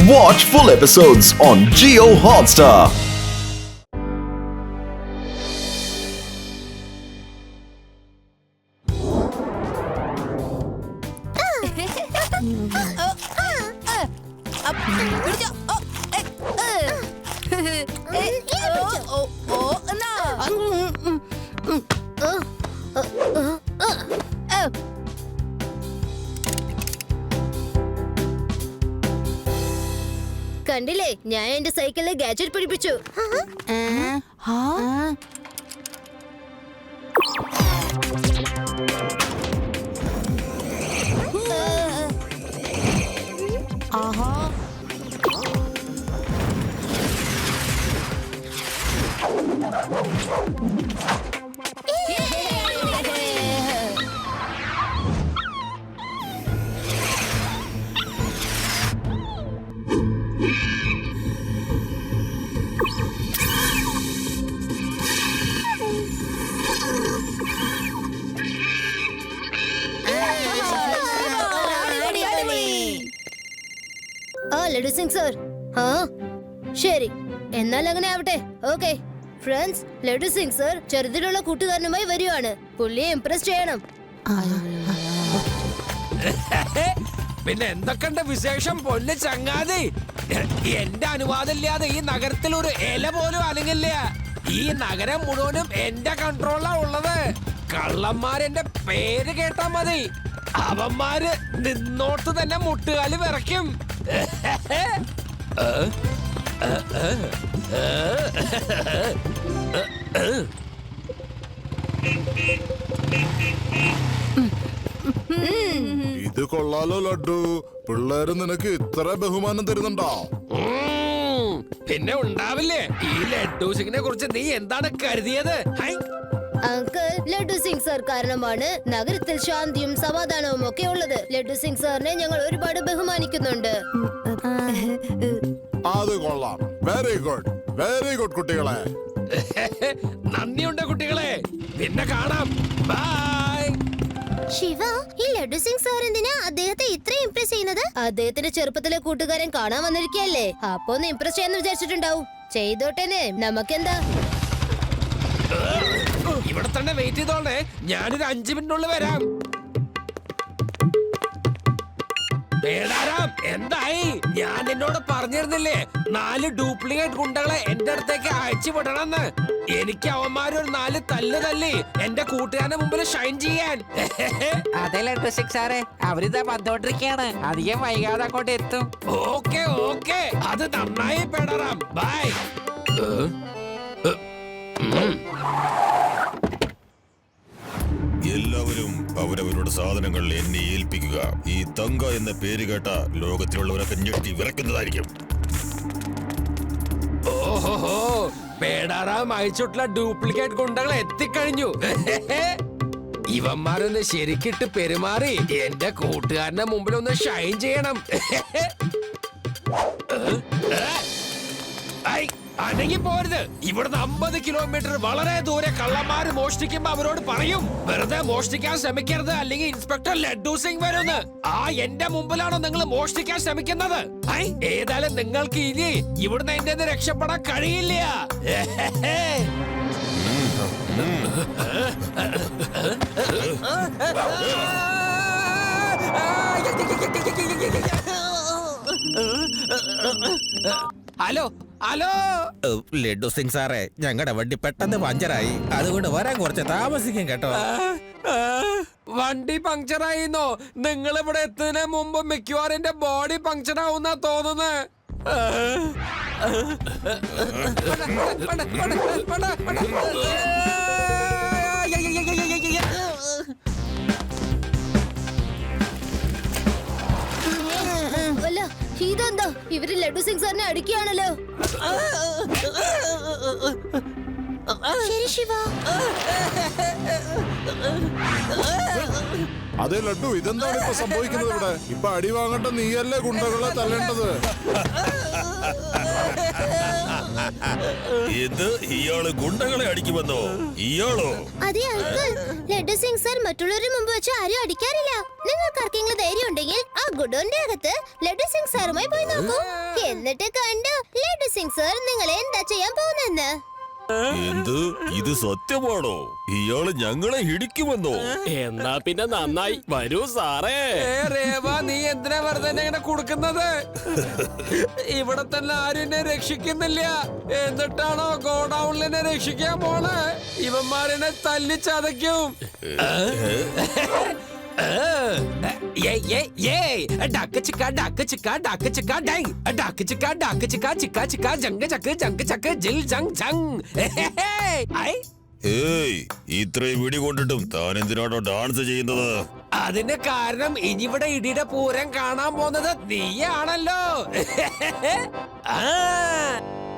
Watch full episodes on Jio Hotstar. കണ്ടില്ലേ, ഞാൻ എന്റെ സൈക്കിളിലെ ഗാഡ്ജറ്റ് പിടിപ്പിച്ചു. ലഡു സിംഗ് സർ, ശരി, എന്നാൽ അങ്ങനെ ആവട്ടെ. Okay friends, Laddu Singh sir ചെറുതിലുള്ള കൂട്ടുകാരനുമായി വരികയാണ്. പുള്ളിയെ ഇംപ്രസ് ചെയ്യണം. പിന്നെ എന്തൊക്കെയുണ്ട് വിശേഷം പൊന്ന് ചങ്ങാതി? എന്റെ അനുവാദമില്ലാതെ ഈ നഗരത്തിൽ ഒരു ഇല പോലും അനങ്ങില്ല. ഈ നഗരം മുഴുവനും എന്റെ കൺട്രോളാ ഉള്ളത്. കള്ളന്മാരെന്റെ പേര് കേട്ടാ മതി, അവന്മാര് നിന്നോട്ട് തന്നെ മുട്ടുകാല് വിറയ്ക്കും. ഇത് കൊള്ളാലോ ലഡ്ഡു, പിള്ളേര് നിനക്ക് ഇത്ര ബഹുമാനം തരുന്നുണ്ടോ? പിന്നെ ഉണ്ടാവില്ലേ? ഈ ലഡ്ഡു സിംഗിനെ കുറിച്ച് നീ എന്താണ് കരുതിയത്? അങ്കിൾ, ലഡു സിംഗ് സർ കാരണമാണ് നഗരത്തിൽ ശാന്തിയും സമാധാനവും ഒക്കെ ഉള്ളത്. ലഡു സിംഗ് സാറിനെ ഞങ്ങൾ ഒരുപാട് ബഹുമാനിക്കുന്നുണ്ട്. അത് കൊള്ളാം. വെരി ഗുഡ്, വെരി ഗുഡ് കുട്ടികളെ. നന്ദിയുണ്ട് കുട്ടികളെ, പിന്നെ കാണാം. ബൈ. ശിവ, ഈ ലഡു സിംഗ് സാർ എന്തിനാ അദ്ദേഹത്തെ ഇത്ര ഇംപ്രസ് ചെയ്യുന്നത്? അദ്ദേഹത്തിന്റെ ചെറുപ്പത്തിലെ കൂട്ടുകാരൻ കാണാൻ വന്നിരിക്കല്ലേ, അപ്പൊ ഒന്ന് ഇംപ്രസ് ചെയ്യാന്ന് വിചാരിച്ചിട്ടുണ്ടാവും. ചെയ്തോട്ടേനെ, നമുക്കെന്താ. ഇവിടെ തന്നെ വെയിറ്റ് ചെയ്തോളേ, ഞാനൊരു 5 മിനിറ്റിനുള്ളിൽ വരാം. എന്തായി? ഞാൻ നിന്നോട് പറഞ്ഞിരുന്നില്ലേ 4 ഡ്യൂപ്ലിക്കേറ്റ് ഗുണ്ടകളെ എന്റെ അടുത്തേക്ക് അയച്ചു വിടണമെന്ന്. എനിക്ക് അവന്മാരൊരു 4 തല്ല് തല്ലി എന്റെ കൂട്ടുകാരന്റെ മുമ്പിൽ ഷൈൻ ചെയ്യാൻ. അതെ ലഡു സിംഗ് സാറേ, അവരിതാ വന്നോണ്ടിരിക്കയാണ്. അധികം വൈകാതെ അങ്ങോട്ട് എത്തും. ഓക്കെ ഓക്കെ, അത് നന്നായി പെടറാം. ബൈ. എല്ലാവരും അവരവരുടെ സാധനങ്ങൾ എന്നെ ഏൽപ്പിക്കുക. ഈ തങ്ക എന്ന പേര് കേട്ട ലോകത്തിലുള്ളവരൊക്കെ ഞെട്ടി വിറയ്ക്കുന്നതായിരിക്കും. ഓഹോ, പേടാറാം അയച്ചിട്ടുള്ള ഡ്യൂപ്ലിക്കേറ്റ് ഗുണ്ടകൾ എത്തിക്കഴിഞ്ഞു. ഇവന്മാരൊന്ന് ശരിക്കിട്ട് പെരുമാറി എന്റെ കൂട്ടുകാരന്റെ മുമ്പിൽ ഒന്ന് ഷൈൻ ചെയ്യണം. അനങ്ങി പോരുത്. ഇവിടുന്ന് 50 കിലോമീറ്റർ വളരെ ദൂരെ കള്ളന്മാര് മോഷ്ടിക്കുമ്പോ അവരോട് പറയും, വെറുതെ മോഷ്ടിക്കാൻ ശ്രമിക്കരുത്, അല്ലെങ്കിൽ ഇൻസ്പെക്ടർ ലഡ്ഡു സിംഗ് വരുമെന്ന്. എന്റെ മുമ്പിലാണോ നിങ്ങൾ മോഷ്ടിക്കാൻ ശ്രമിക്കുന്നത്? ഏതായാലും നിങ്ങൾക്ക് ഇനി ഇവിടുന്ന് എന്റെ രക്ഷപ്പെടാൻ കഴിയില്ല. ഹലോ ഹലോ, ലഡ്ഡു സിംഗ് സാറേ, ഞങ്ങളുടെ വണ്ടി പെട്ടെന്ന് പഞ്ചറായി, അതുകൊണ്ട് വരാൻ കുറച്ച് താമസിക്കും കേട്ടോ. വണ്ടി പങ്ക്ചറായിന്നോ? നിങ്ങൾ ഇവിടെ എത്തുന്നതിന് മുമ്പ് മിക്കവാറും എന്റെ ബോഡി പങ്ക്ചറാവുന്നാ തോന്നുന്നത്. അല്ല, ഇതെന്താ? ഇവര് ലഡു സിംഗ് സാറിനെ അടിക്കുകയാണല്ലോ. ശരി ശിവ. അതെ ലഡ്ഡു, ഇതെന്താണ് ഇപ്പൊ സംഭവിക്കുന്നത് ഇവിടെ? ഇപ്പൊ അടി വാങ്ങേണ്ട നീയല്ലേ ഗുണ്ടകളെ തല്ലേണ്ടത്. ഇത് ഇയാള് ഗുണ്ടകളെ അടിക്കുമെന്നോ? ഇയാളോ? അതെ അങ്കിൾ, ലഡു സിംഗ് സർ മറ്റുള്ളവരുടെ മുമ്പ് വെച്ച് ആരും അടിക്കാറില്ല. നിങ്ങൾക്ക് ആർക്കെങ്കിലും ധൈര്യം ഉണ്ടെങ്കിൽ ആ ഗുഡോന്റെ അകത്ത് ലഡു സിംഗ് സാറുമായി പോയി നോക്കൂ. എന്നിട്ട് കണ്ടു ലഡു സിംഗ് സർ നിങ്ങളെ എന്താ ചെയ്യാൻ പോകുന്നെന്ന്. എന്ത്? ഇത് സത്യമാണോ? ഇയാള് ഞങ്ങളെ ഇടിക്കുമെന്നോ? എന്നാ പിന്നെ നന്നായി. വരൂ സാറേ. രേവ, നീ എന്തിനാ വെറുതെ എന്നെ ഇങ്ങനെ കൊടുക്കുന്നത്? ഇവിടെ തന്നെ ആരും എന്നെ രക്ഷിക്കുന്നില്ല. എന്നിട്ടാണോ ഗോഡൌണിൽ എന്നെ രക്ഷിക്കാൻ പോണേ? ഇവന്മാരെന്നെ തല്ലിച്ചതയ്ക്കും. ഏയ്, ഇത്രയും വെടി കൊണ്ടിട്ടും താൻ എന്തിനാണോ ഡാൻസ് ചെയ്യുന്നത്? അതിന് കാരണം ഇനിവിടെ ഇടിയുടെ പൂരം കാണാൻ പോകുന്നത് നീയാണല്ലോ. ആ,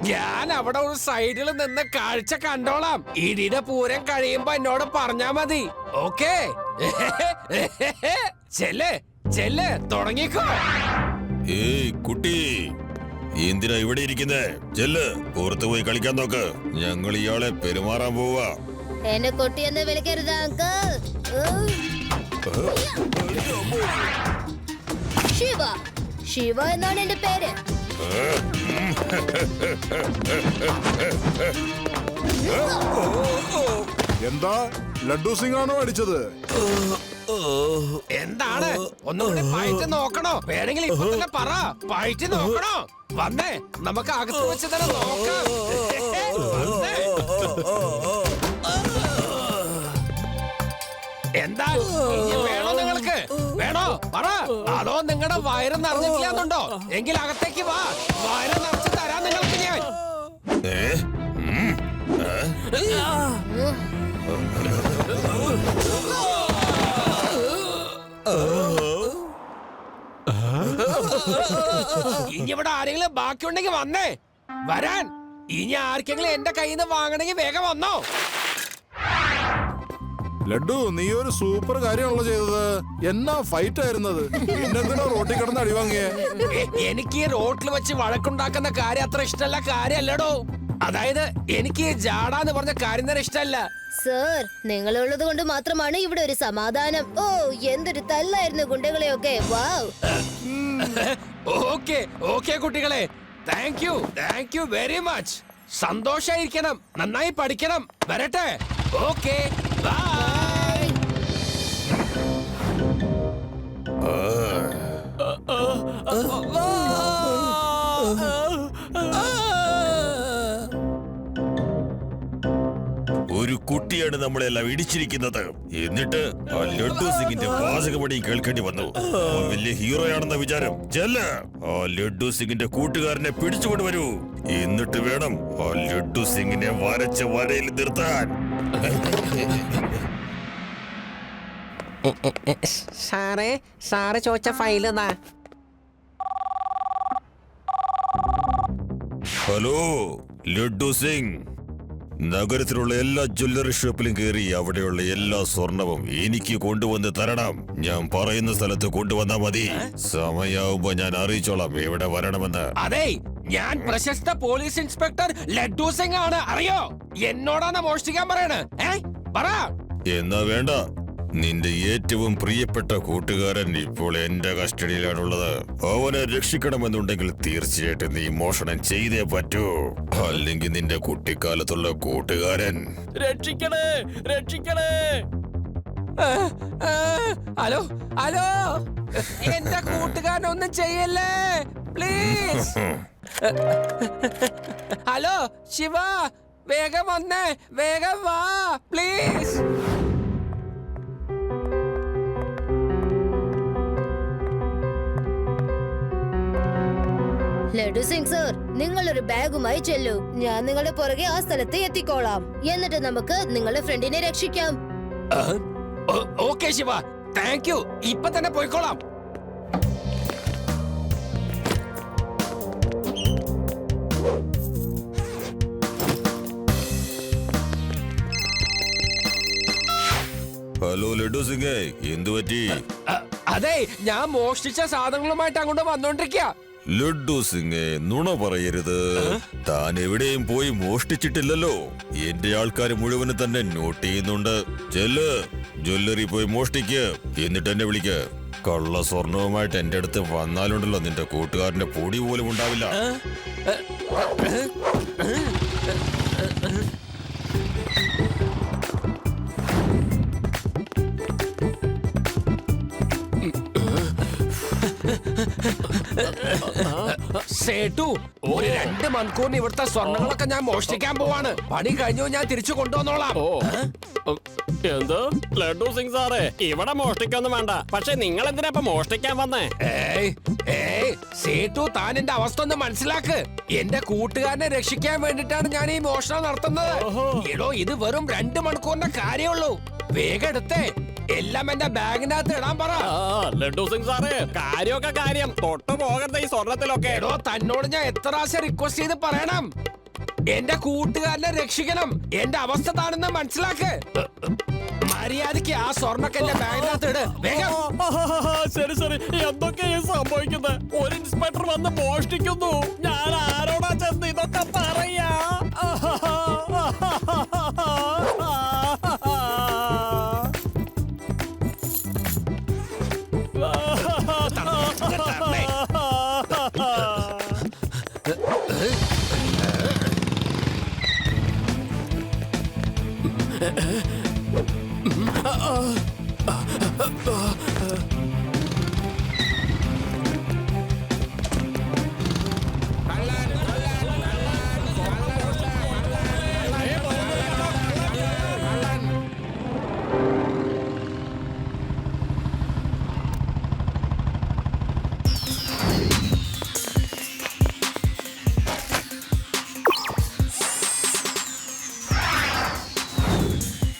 ഞാൻ അവിടെ ഒരു സൈഡിൽ നിന്ന് കാഴ്ച കണ്ടോളാം. ഇടിയുടെ പൂരം കഴിയുമ്പോ എന്നോട് പറഞ്ഞാ മതി. ഓക്കേ? ചെല്ല് ചെല്ല്, തുടങ്ങിക്കോ. ഏയ് കുട്ടി, എന്തിനാ ഇവിടെ ഇരിക്കുന്നേ? ചെല്ല്, പുറത്തു പോയി കളിക്കാൻ നോക്ക്. ഞങ്ങൾ ഇയാളെ പെരുമാറാൻ പോവാ. എന്നെ കൊട്ടിയെന്ന് വിളിക്കരുത് അങ്കിൾ. ശിവ, ശിവ എന്നാണ് എന്റെ പേര്. എന്താ ലഡ്ഡു സിംഗ് ആണോ അടിച്ചത്? എന്താണ്? ഒന്നുകൂടി പയറ്റ് നോക്കണോ? വേണമെങ്കിൽ ഇപ്പൊ തന്നെ പറ. പയറ്റ് നോക്കണോ? വന്നേ, നമുക്ക് അകത്ത് വെച്ച് തന്നെ നോക്കാം. വന്നേ. എന്താ ഇനി വേണോ? നിങ്ങൾക്ക് വേണോ? പറ. അതോ നിങ്ങളുടെ വയറ് നിറഞ്ഞിട്ടില്ലാന്നുണ്ടോ? എങ്കിൽ അകത്തേക്ക് വാ. വയറ് നിറച്ച് തരാം നിങ്ങൾക്ക് ഞാൻ. ഇനി ഇവിടെ ആരെങ്കിലും ബാക്കിയുണ്ടെങ്കിൽ വന്നേ. വരാൻ. ഇനി ആർക്കെങ്കിലും എന്റെ കയ്യിൽ നിന്ന് വാങ്ങണമെങ്കിൽ വേഗം വന്നോ. ലഡ്ഡു, നീ ഒരു സൂപ്പർ കാര്യമാണല്ലോ ചെയ്തത്. എന്നാ ഫൈറ്റ് ആയിരുന്നത്. പിന്നെന്തിനാ റോട്ടിൽ കിടന്ന് അടി വാങ്ങിയേ? എനിക്ക് ഈ റോട്ടിൽ വെച്ച് വഴക്കുണ്ടാക്കുന്ന കാര്യം അത്ര ഇഷ്ടമല്ല കാര്യല്ലടോ. അതായത് എനിക്ക് ഈ ജാടാന്ന് പറഞ്ഞ കാര്യം തന്നെ ഇഷ്ടമല്ല. സർ, നിങ്ങളുള്ളത് കൊണ്ട് മാത്രമാണ് ഇവിടെ ഒരു സമാധാനം. ഓ, എന്തൊരു തല്ലായിരുന്നു ഗുണ്ടകളെയൊക്കെ. വാവ്. ഓക്കെ ഓക്കെ കുട്ടികളെ, താങ്ക് യു വെരി മച്ച്. സന്തോഷായിരിക്കണം, നന്നായി പഠിക്കണം. വരട്ടെ. Okay, bye. ഒരു കുട്ടിയാണ് നമ്മളെല്ലാം ഇടിച്ചിരിക്കുന്നത്. എന്നിട്ട് ആ ലഡ്ഡു സിംഗിന്റെ വാചകപടി കേൾക്കേണ്ടി വന്നു. അവൻ വലിയ ഹീറോയാണെന്ന വിചാരം. ചെല്ല, ആ ലഡ്ഡു സിംഗിന്റെ കൂട്ടുകാരനെ പിടിച്ചുകൊണ്ട് വരൂ. എന്നിട്ട് വേണം ആ ലഡ്ഡു സിംഗിനെ വരച്ച വരയിൽ നിർത്താൻ. സാറ് ചോദിച്ച ഫയൽ എന്നാ? ഹലോ ലഡ്ഡു സിംഗ്, നഗരത്തിലുള്ള എല്ലാ ജ്വല്ലറി ഷോപ്പിലും കയറി അവിടെയുള്ള എല്ലാ സ്വർണവും എനിക്ക് കൊണ്ടുവന്ന് തരണം. ഞാൻ പറയുന്ന സ്ഥലത്ത് കൊണ്ടുവന്നാ മതി. സമയാവുമ്പോ ഞാൻ അറിയിച്ചോളാം എവിടെ വരണമെന്ന്. അതെ, ഞാൻ പ്രശസ്ത പോലീസ് ഇൻസ്പെക്ടർ ലഡ്ഡു സിംഗ് ആണ്. അറിയോ? എന്നോടാണ് മോഷ്ടിക്കാൻ പറയണേ. പറ. എന്നാ വേണ്ട, നിന്റെ ഏറ്റവും പ്രിയപ്പെട്ട കൂട്ടുകാരൻ ഇപ്പോൾ എന്റെ കസ്റ്റഡിയിലാണുള്ളത്. അവനെ രക്ഷിക്കണമെന്നുണ്ടെങ്കിൽ തീർച്ചയായിട്ടും നീ മോഷണം ചെയ്തേ പറ്റൂ. അല്ലെങ്കിൽ നിന്റെ കുട്ടിക്കാലത്തുള്ള കൂട്ടുകാരൻ. രക്ഷിക്കണേ, രക്ഷിക്കണേ. ഹലോ ഹലോ, എന്റെ കൂട്ടുകാരനൊന്നും ചെയ്യല്ലേ പ്ലീസ്. ഹലോ ശിവ, വേഗം വന്നേ, വേഗം വാ പ്ലീസ്. ലഡു സിംഗ് സർ, നിങ്ങളൊരു ബാഗുമായി ചെല്ലൂ. ഞാൻ നിങ്ങളുടെ പുറകെ ആ സ്ഥലത്ത് എത്തിക്കോളാം. എന്നിട്ട് നമുക്ക് നിങ്ങളുടെ ഫ്രണ്ടിനെ രക്ഷിക്കാം. Okay Shiva, thank you. ഇപ്പൊ തന്നെ പോയിക്കോളാം. ഹലോ ലഡ്ഡു സിംഗേ, എന്തു പറ്റി? അതെ, ഞാൻ മോഷ്ടിച്ച സാധനങ്ങളുമായിട്ട് അങ്ങോട്ട് വന്നോണ്ടിരിക്കുക. ലഡ്ഡു സിംഗെ നുണ പറയരുത്. താൻ എവിടെയും പോയി മോഷ്ടിച്ചിട്ടില്ലല്ലോ. എന്റെ ആൾക്കാർ മുഴുവനും തന്നെ നോട്ട് ചെയ്യുന്നുണ്ട്. ചെല്ല്, ജ്വല്ലറി പോയി മോഷ്ടിക്ക്, എന്നിട്ട് എന്നെ വിളിക്ക്. കള്ള സ്വർണവുമായിട്ട് എന്റെ അടുത്ത് വന്നാലുണ്ടല്ലോ നിന്റെ കൂട്ടുകാരന്റെ പൊടി പോലും ഉണ്ടാവില്ല. സേട്ടു, ഒരു 2 മണിക്കൂറിന് ഇവിടുത്തെ സ്വർണങ്ങളൊക്കെ ഞാൻ മോഷ്ടിക്കാൻ പോവാണ്. പണി കഴിഞ്ഞു ഞാൻ തിരിച്ചു കൊണ്ടുവന്നോളാം. എന്തോ ലഡ്ഡു സിംഗ് സാറേ, ഇവിടെ മോഷ്ടിക്കൊന്നും വേണ്ട. പക്ഷെ നിങ്ങൾ എന്തിനാ ഇപ്പൊ മോഷ്ടിക്കാൻ വന്നേ? ഏയ് സേട്ടു, താൻ എന്റെ അവസ്ഥ ഒന്ന് മനസ്സിലാക്ക്. എന്റെ കൂട്ടുകാരനെ രക്ഷിക്കാൻ വേണ്ടിട്ടാണ് ഞാൻ ഈ മോഷണം നടത്തുന്നത്. എടോ, ഇത് വെറും 2 മണിക്കൂറിന്റെ കാര്യമുള്ളൂ. വേഗം എടുത്തേ, എല്ലാം എന്റെ ബാഗിനകത്ത് ഇടാൻ പറ. ലഡ്ഡു സിംഗ് സാറേ, കാര്യമൊക്കെ കാര്യം, തൊട്ടു പോകരുത് ഈ സ്വർണത്തിലൊക്കെ. എടോ, തന്നോട് ഞാൻ എത്ര പ്രാവശ്യം റിക്വസ്റ്റ് ചെയ്ത് പറയണം, എന്റെ കൂട്ടുകാരനെ രക്ഷിക്കണം. എന്റെ അവസ്ഥ താനെന്ന് മനസ്സിലാക്ക്. മര്യാദക്ക് ആ സ്വർണ്ണൊക്കെ എന്റെ ബാഗിനകത്ത് ഇട് വേഗം. ശരി ശരി, എന്തൊക്കെയാ സംഭവിക്കുന്നത്? ഒരു ഇൻസ്പെക്ടർ വന്ന് മോഷ്ടിക്കുന്നു. ഞാൻ ആരോടാ ചെന്ന് ഇതൊക്കെ പറയാ?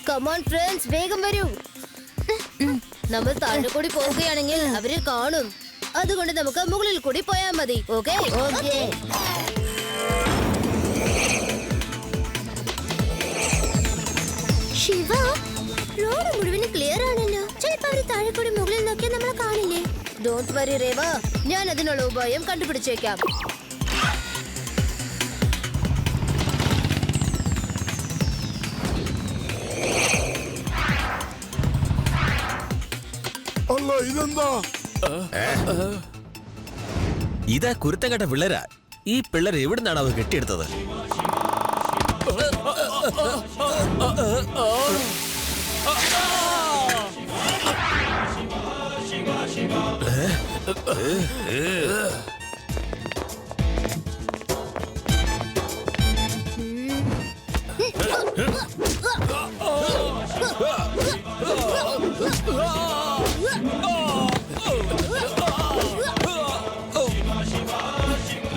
കമോൺ ഫ്രണ്ട്സ്, വേഗം വരൂ. നമ്മൾ താഴെ കൂടി പോവുകയാണെങ്കിൽ അവര് കാണും. അതുകൊണ്ട് നമുക്ക് മുകളിൽ കൂടി പോയാൽ മതി. ഓക്കേ? ഓക്കേ. ശിവ, റോഡ് മുഴുവനും ക്ലിയർ ആണല്ലോ. ചിലപ്പോ അവര് താഴെ കൂടി മുകളിൽ നോക്കിയാൽ നമ്മളെ കാണില്ലേ? ഡോണ്ട് വറി രേവ, ഞാൻ അതിനുള്ള ഉപായം കണ്ടുപിടിച്ചേക്കാം. അല്ല, ഇതെന്താ? ഇതാ കുരുത്തം കേട്ട പിള്ളേരാ. ഈ പിള്ളേർ എവിടുന്നാണ് അവർ കെട്ടിയെടുത്തത്?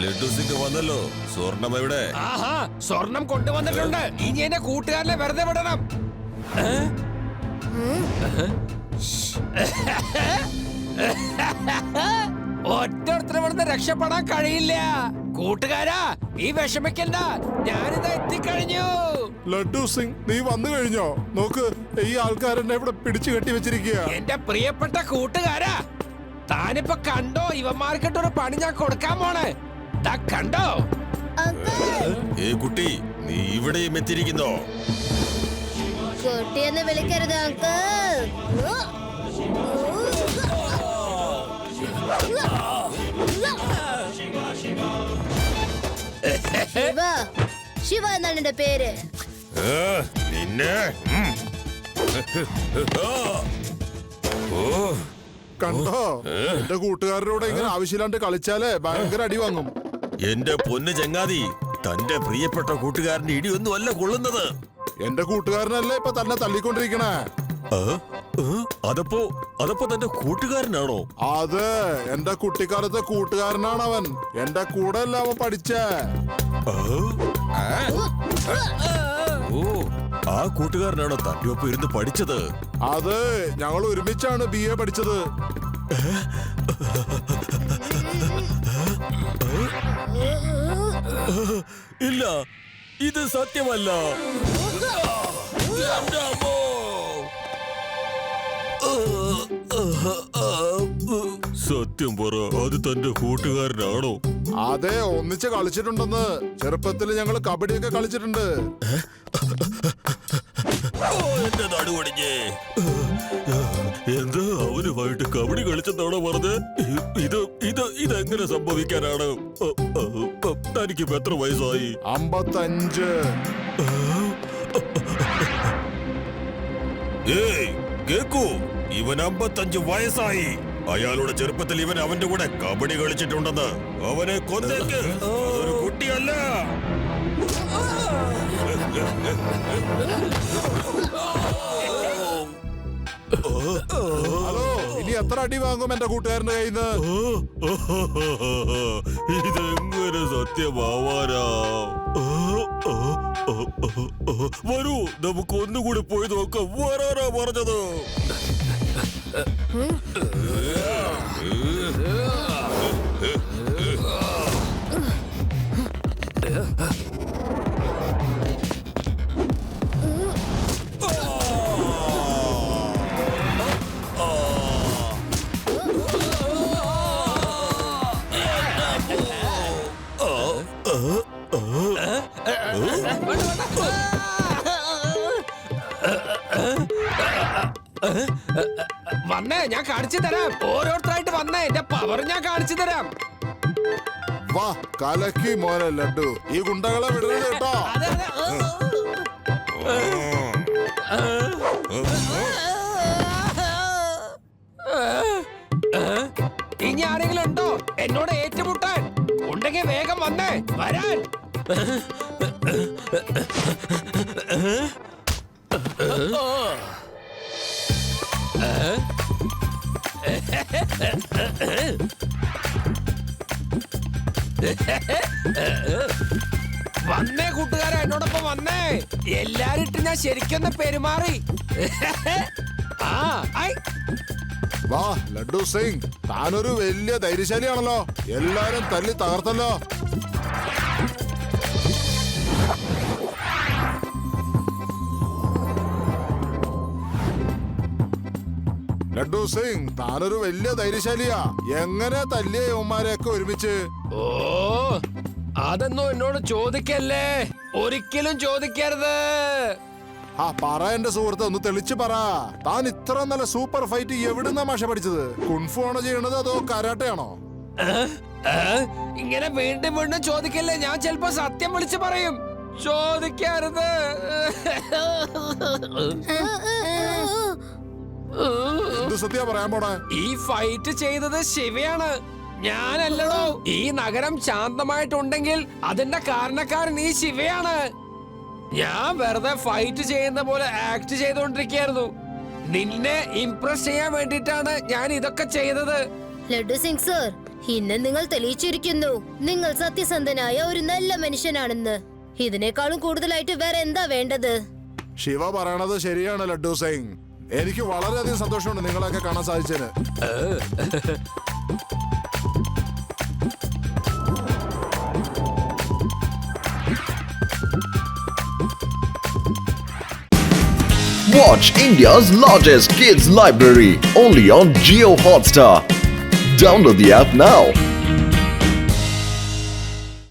ലഡ്ഡു സിംഗ് വന്നല്ലോ. സ്വർണം എവിടെ? ആഹാ, സ്വർണം കൊണ്ടുവന്നിട്ടുണ്ട്. ഇനി എന്റെ കൂട്ടുകാരനെ വെറുതെ വിടണം. ഒറ്റൊരുത്തരും ഇവിടുന്ന് രക്ഷപ്പെടാൻ കഴിയില്ല. കൂട്ടുകാരാ, നീ വിഷമിക്കണ്ട, ഞാനിത് എത്തിക്കഴിഞ്ഞു. ലഡ്ഡു സിംഗ്, നീ വന്നു കഴിഞ്ഞോ? നോക്ക്, ഈ ആൾക്കാരെന്നെ ഇവിടെ പിടിച്ചു കെട്ടി വെച്ചിരിക്കുക. എന്റെ പ്രിയപ്പെട്ട കൂട്ടുകാരാ, താനിപ്പോ കണ്ടോ ഇവന്മാർക്കിട്ടൊരു പണി ഞാൻ കൊടുക്കാൻ പോണ്. ദാ കണ്ടോ? ഏ കുട്ടി, നീ ഇവിടെയും എത്തിയിരിക്കുന്നോ? കുട്ടിയെന്ന് വിളിക്കരുത് അങ്കിൾ. ശിവ, ശിവ എന്നാണ് എന്റെ പേര്. നിന്നെ കണ്ടോ? എന്റെ കൂട്ടുകാരനോട് ഇങ്ങനെ ആവശ്യമില്ലാണ്ട് കളിച്ചാലേ ഭയങ്കര അടി വാങ്ങും. എന്റെ പൊന്ന് ചങ്ങാതി, തന്റെ പ്രിയപ്പെട്ട കൂട്ടുകാരന്റെ ഇടിയൊന്നും അല്ല കൊള്ളുന്നത്. എന്റെ കൂട്ടുകാരനല്ലേ ഇപ്പൊ തന്നെ തല്ലിക്കൊണ്ടിരിക്കണേ. അതപ്പോ തന്റെ കൂട്ടുകാരനാണോ? അതെ, എന്റെ കുട്ടിക്കാലത്തെ കൂട്ടുകാരനാണ് അവൻ. എന്റെ കൂടെ അല്ല അവൻ പഠിച്ചേ. ഓ, ആ കൂട്ടുകാരനാണോ തന്റെ ഒപ്പം ഇരുന്ന് പഠിച്ചത്? അതെ, ഞങ്ങൾ ഒരുമിച്ചാണ് BA പഠിച്ചത്. ഇല്ല, ഇത് സത്യമല്ല. സത്യം പറ, അത് തന്റെ കൂട്ടുകാരനാണോ? അതെ, ഒന്നിച്ച് കളിച്ചിട്ടുണ്ടെന്ന്. ചെറുപ്പത്തിൽ ഞങ്ങൾ കബഡിയൊക്കെ കളിച്ചിട്ടുണ്ട്. എന്റെ നടുവടിഞ്ഞേ. എന്താ അവനുമായിട്ട് കബഡി കളിച്ചെന്നാണോ പറഞ്ഞത്? ഇതെങ്ങനെ സംഭവിക്കാനാണ്? തനിക്കിപ്പോ എത്ര വയസ്സായി? 55. ഏയ് കേക്കൂ, ഇവൻ 55 വയസ്സായി. അയാളുടെ ചെറുപ്പത്തിൽ ഇവൻ അവന്റെ കൂടെ കബഡി കളിച്ചിട്ടുണ്ടെന്ന്. അവനെ കൊന്നേക്ക്. അതൊരു കുട്ടിയല്ല. ഹലോ, ഇനി എത്ര അടി വാങ്ങും എന്റെ കൂട്ടുകാരന്റെ കയ്യിൽ നിന്ന്? ഇതെങ്ങനെ സത്യമാവാനാ? വരൂ, നമുക്ക് ഒന്നുകൂടി പോയി നോക്കാം. വരാനാ പറഞ്ഞത്. വന്നേ, ഞാൻ കാണിച്ചു തരാം. ഓരോരുത്തരായിട്ട് വന്നേ, എന്റെ പവർ ഞാൻ കാണിച്ചു തരാം. വാ, കലക്കി മോനെ ലഡു. ഈ ഗുണ്ടകളെ വിടരുത് കേട്ടോ. ഇനി ആരെങ്കിലും ഉണ്ടോ എന്നോട് ഏറ്റുമുട്ടാൻ? ഉണ്ടെങ്കിൽ വേഗം വന്നേ, വരാൻ. വന്നേ കൂട്ടുകാരെ, എന്നോടൊപ്പം വന്നേ. എല്ലാരും ഇട്ട് ഞാൻ ശരിക്കൊന്ന് പെരുമാറി. ആ ഐ വാ ലഡു സിംഗ്, താനൊരു വലിയ ധൈര്യശാലിയാണല്ലോ. എല്ലാരും തല്ലി തകർത്തല്ലോ. ലഡു സിംഗ്, താനൊരു വലിയ ധൈര്യശാലിയാ. എങ്ങനെ തല്ലിയ യവന്മാരെയൊക്കെ ഒരുമിച്ച്? ഓ, അതൊന്നും എന്നോട് ചോദിക്കല്ലേ, ഒരിക്കലും ചോദിക്കരുത്. ആ പറ എന്റെ സുഹൃത്ത്, ഒന്ന് തെളിച്ച് പറ. താൻ ഇത്ര നല്ല സൂപ്പർ ഫൈറ്റ് എവിടുന്നാ മാഷ പഠിച്ചത്? കുൻഫു ആണോ ചെയ്യണത് അതോ കരാട്ടയാണോ? ഇങ്ങനെ വീണ്ടും വീണ്ടും ചോദിക്കല്ലേ, ഞാൻ ചിലപ്പോ സത്യം വിളിച്ചു പറയും. ചോദിക്കരുത്. എന്ത് സത്യാ പറയാൻ പോണേ? ഈ ഫൈറ്റ് ചെയ്തത് ശിവയാണ്, ഞാനല്ലടോ. ഈ നഗരം ശാന്തമായിട്ടുണ്ടെങ്കിൽ അതിന്റെ കാരണക്കാരൻ ഈ ശിവയാണ്. ഞാൻ വെറുതെ ഫൈറ്റ് ചെയ്യുന്ന പോലെ ആക്ട് ചെയ്തുകൊണ്ടിരിക്കുകയായിരുന്നു. നിന്നെ ഇംപ്രസ് ചെയ്യാൻ വേണ്ടിട്ടാണ് ഞാൻ ഇതൊക്കെ ചെയ്തത്. ലഡു സിംഗ് സർ, ഇന്ന് നിങ്ങൾ തെളിയിച്ചിരിക്കുന്നു നിങ്ങൾ സത്യസന്ധനായ ഒരു നല്ല മനുഷ്യനാണെന്ന്. ഇതിനേക്കാളും കൂടുതലായിട്ട് വേറെ എന്താ വേണ്ടത്? ശിവ പറയണത് ശരിയാണ് ലഡു സിംഗ്. എനിക്ക് വളരെയധികം സന്തോഷമുണ്ട് നിങ്ങളെയൊക്കെ കാണാൻ സാധിച്ചതിന്. Watch India's largest kids library only on Jio Hotstar. Download the app now.